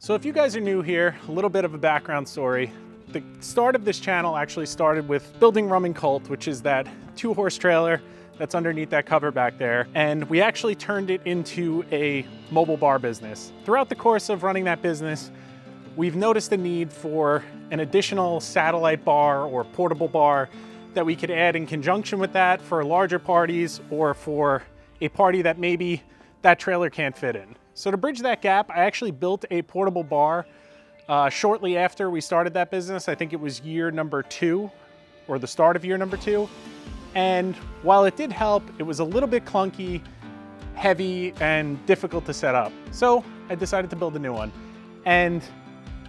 So if you guys are new here, a little bit of a background story. The start of this channel actually started with building Rum and Colt, which is that 2-horse trailer that's underneath that cover back there. And we actually turned it into a mobile bar business. Throughout the course of running that business, we've noticed the need for an additional satellite bar or portable bar that we could add in conjunction with that for larger parties or for a party that maybe that trailer can't fit in. So to bridge that gap, I actually built a portable bar shortly after we started that business. I think it was year number 2 or the start of year number 2. And while it did help, it was a little bit clunky, heavy, and difficult to set up. So I decided to build a new one. And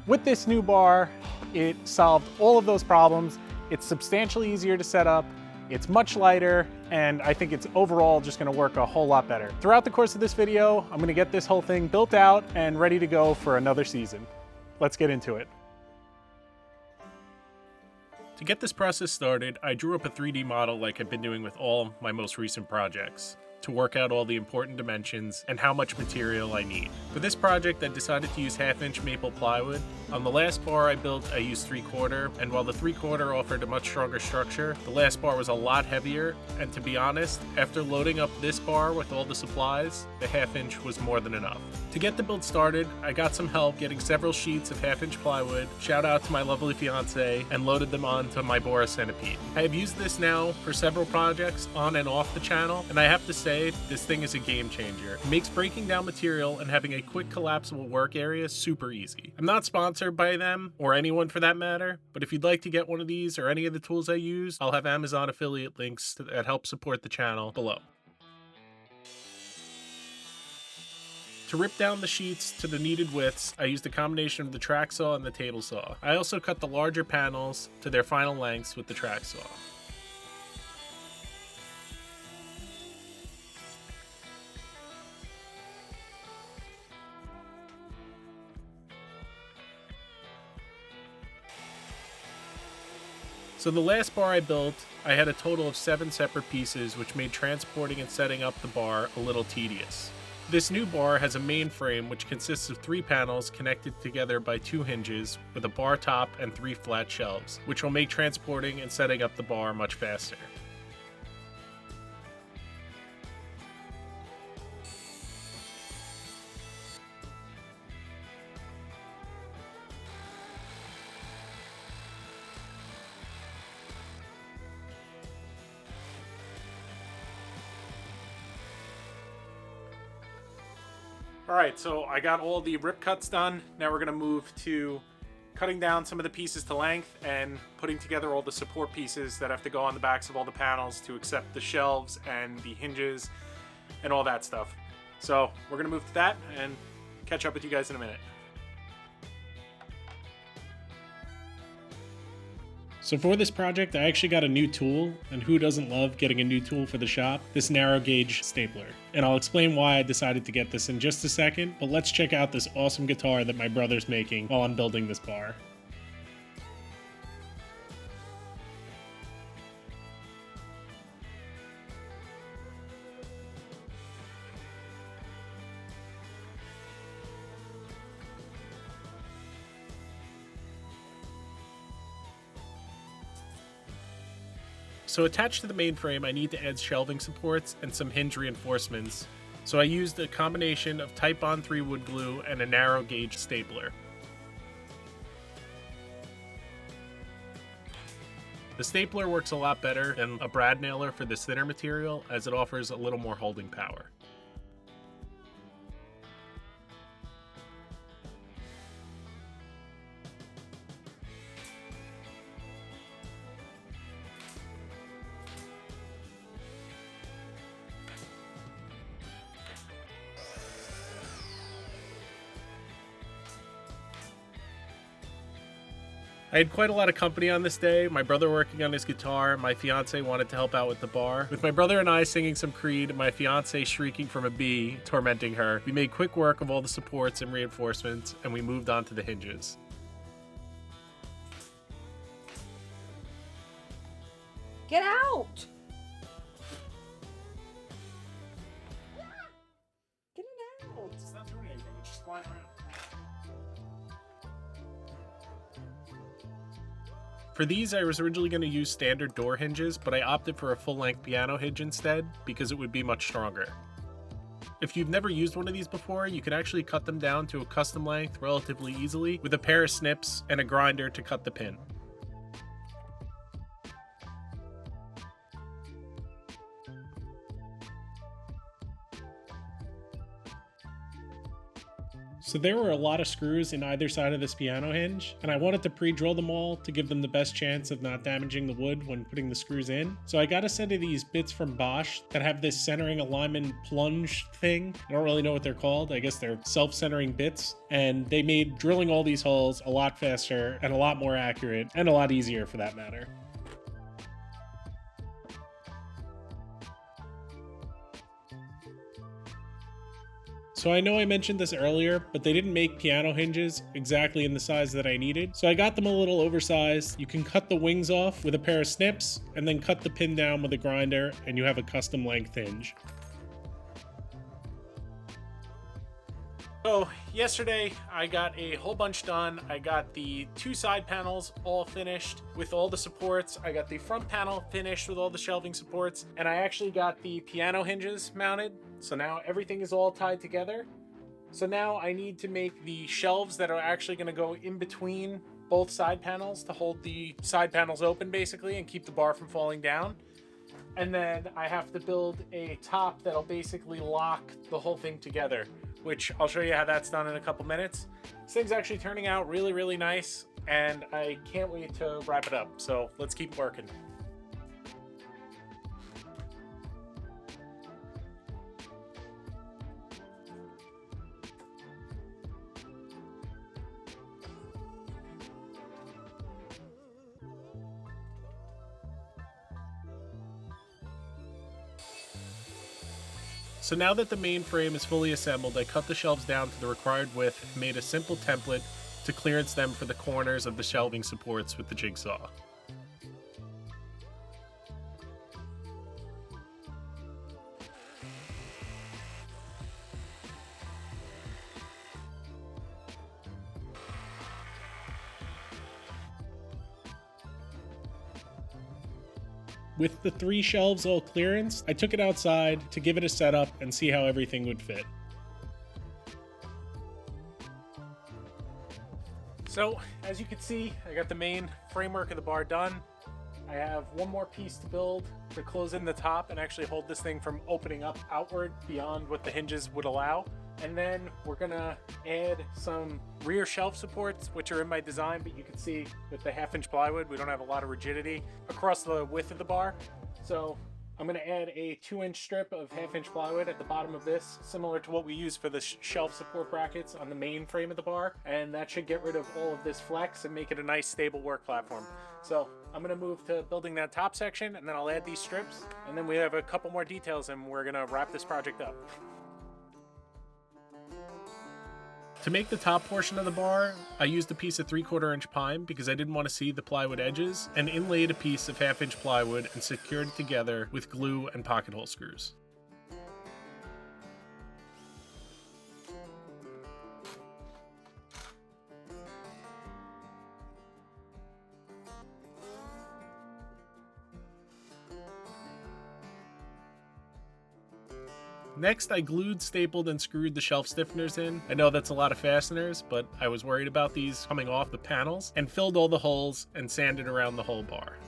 with this new bar, it solved all of those problems. It's substantially easier to set up. It's much lighter, and I think it's overall just gonna work a whole lot better. Throughout the course of this video, I'm gonna get this whole thing built out and ready to go for another season. Let's get into it. To get this process started, I drew up a 3D model like I've been doing with all my most recent projects, to work out all the important dimensions and how much material I need. For this project, I decided to use 1/2-inch maple plywood. On the last bar I built, I used 3/4, and while the 3/4 offered a much stronger structure, the last bar was a lot heavier, and to be honest, after loading up this bar with all the supplies, the 1/2-inch was more than enough. To get the build started, I got some help getting several sheets of 1/2-inch plywood, shout out to my lovely fiance, and loaded them onto my Bora Centipede. I have used this now for several projects on and off the channel, and I have to say, this thing is a game changer. It makes breaking down material and having a quick collapsible work area super easy. I'm not sponsored by them, or anyone for that matter, but if you'd like to get one of these or any of the tools I use, I'll have Amazon affiliate links that help support the channel below. To rip down the sheets to the needed widths, I used a combination of the track saw and the table saw. I also cut the larger panels to their final lengths with the track saw. So the last bar I built, I had a total of 7 separate pieces, which made transporting and setting up the bar a little tedious. This new bar has a main frame which consists of 3 panels connected together by 2 hinges with a bar top and 3 flat shelves, which will make transporting and setting up the bar much faster. All right, so I got all the rip cuts done. Now we're gonna move to cutting down some of the pieces to length and putting together all the support pieces that have to go on the backs of all the panels to accept the shelves and the hinges and all that stuff. So we're gonna move to that and catch up with you guys in a minute. So for this project, I actually got a new tool, and who doesn't love getting a new tool for the shop? This narrow gauge stapler. And I'll explain why I decided to get this in just a second, but let's check out this awesome guitar that my brother's making while I'm building this bar. So attached to the main frame, I need to add shelving supports and some hinge reinforcements. So I used a combination of Type Bond 3 wood glue and a narrow gauge stapler. The stapler works a lot better than a brad nailer for this thinner material, as it offers a little more holding power. I had quite a lot of company on this day, my brother working on his guitar, my fiance wanted to help out with the bar. With my brother and I singing some Creed, my fiance shrieking from a bee, tormenting her, we made quick work of all the supports and reinforcements, and we moved on to the hinges. Get out! Get it out! It's not doing anything, it's just flying around. For these, I was originally going to use standard door hinges, but I opted for a full-length piano hinge instead because it would be much stronger. If you've never used one of these before, you can actually cut them down to a custom length relatively easily with a pair of snips and a grinder to cut the pin. So there were a lot of screws in either side of this piano hinge, and I wanted to pre-drill them all to give them the best chance of not damaging the wood when putting the screws in. So I got a set of these bits from Bosch that have this centering alignment plunge thing. I don't really know what they're called. I guess they're self-centering bits, and they made drilling all these holes a lot faster and a lot more accurate, and a lot easier for that matter. So I know I mentioned this earlier, but they didn't make piano hinges exactly in the size that I needed. So I got them a little oversized. You can cut the wings off with a pair of snips and then cut the pin down with a grinder and you have a custom length hinge. So yesterday I got a whole bunch done. I got the 2 side panels all finished with all the supports. I got the front panel finished with all the shelving supports, and I actually got the piano hinges mounted. So now everything is all tied together. So now I need to make the shelves that are actually going to go in between both side panels to hold the side panels open basically and keep the bar from falling down. And then I have to build a top that'll basically lock the whole thing together, which I'll show you how that's done in a couple minutes. This thing's actually turning out really, really nice, and I can't wait to wrap it up. So let's keep working. So now that the main frame is fully assembled, I cut the shelves down to the required width and made a simple template to clearance them for the corners of the shelving supports with the jigsaw. With the 3 shelves all clearanced, I took it outside to give it a setup and see how everything would fit. So, as you can see, I got the main framework of the bar done. I have one more piece to build to close in the top and actually hold this thing from opening up outward beyond what the hinges would allow. And then we're gonna add some rear shelf supports, which are in my design, but you can see with the 1/2-inch plywood, we don't have a lot of rigidity across the width of the bar. So I'm gonna add a 2-inch strip of 1/2-inch plywood at the bottom of this, similar to what we use for the shelf support brackets on the main frame of the bar. And that should get rid of all of this flex and make it a nice stable work platform. So I'm gonna move to building that top section, and then I'll add these strips. And then we have a couple more details and we're gonna wrap this project up. To make the top portion of the bar, I used a piece of 3/4-inch pine because I didn't want to see the plywood edges, and inlaid a piece of 1/2-inch plywood and secured it together with glue and pocket hole screws. Next, I glued, stapled, and screwed the shelf stiffeners in. I know that's a lot of fasteners, but I was worried about these coming off the panels, and filled all the holes and sanded around the whole bar.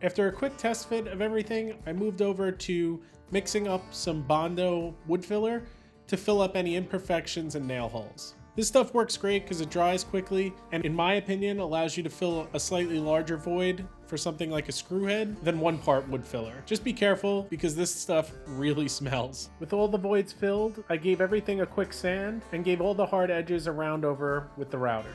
After a quick test fit of everything, I moved over to mixing up some Bondo wood filler to fill up any imperfections and nail holes. This stuff works great because it dries quickly, and in my opinion allows you to fill a slightly larger void for something like a screw head than 1 part wood filler. Just be careful because this stuff really smells. With all the voids filled, I gave everything a quick sand and gave all the hard edges a round over with the router.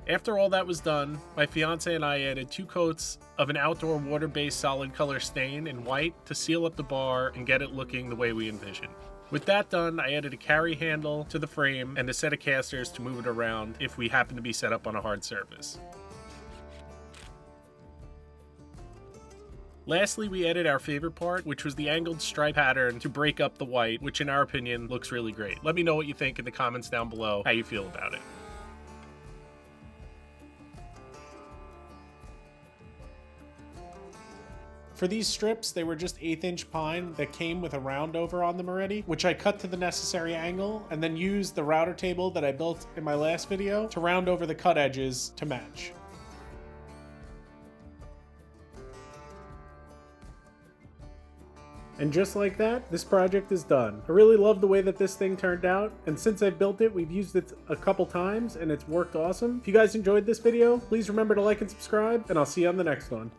After all that was done, my fiance and I added 2 coats of an outdoor water-based solid color stain in white to seal up the bar and get it looking the way we envisioned. With that done, I added a carry handle to the frame and a set of casters to move it around if we happen to be set up on a hard surface. Lastly, we added our favorite part, which was the angled stripe pattern to break up the white, which in our opinion looks really great. Let me know what you think in the comments down below, how you feel about it. For these strips, they were just 1/8 inch pine that came with a round over on them already, which I cut to the necessary angle and then used the router table that I built in my last video to round over the cut edges to match. And just like that, this project is done. I really love the way that this thing turned out, and since I've built it, we've used it a couple times and it's worked awesome. If you guys enjoyed this video, please remember to like and subscribe, and I'll see you on the next one.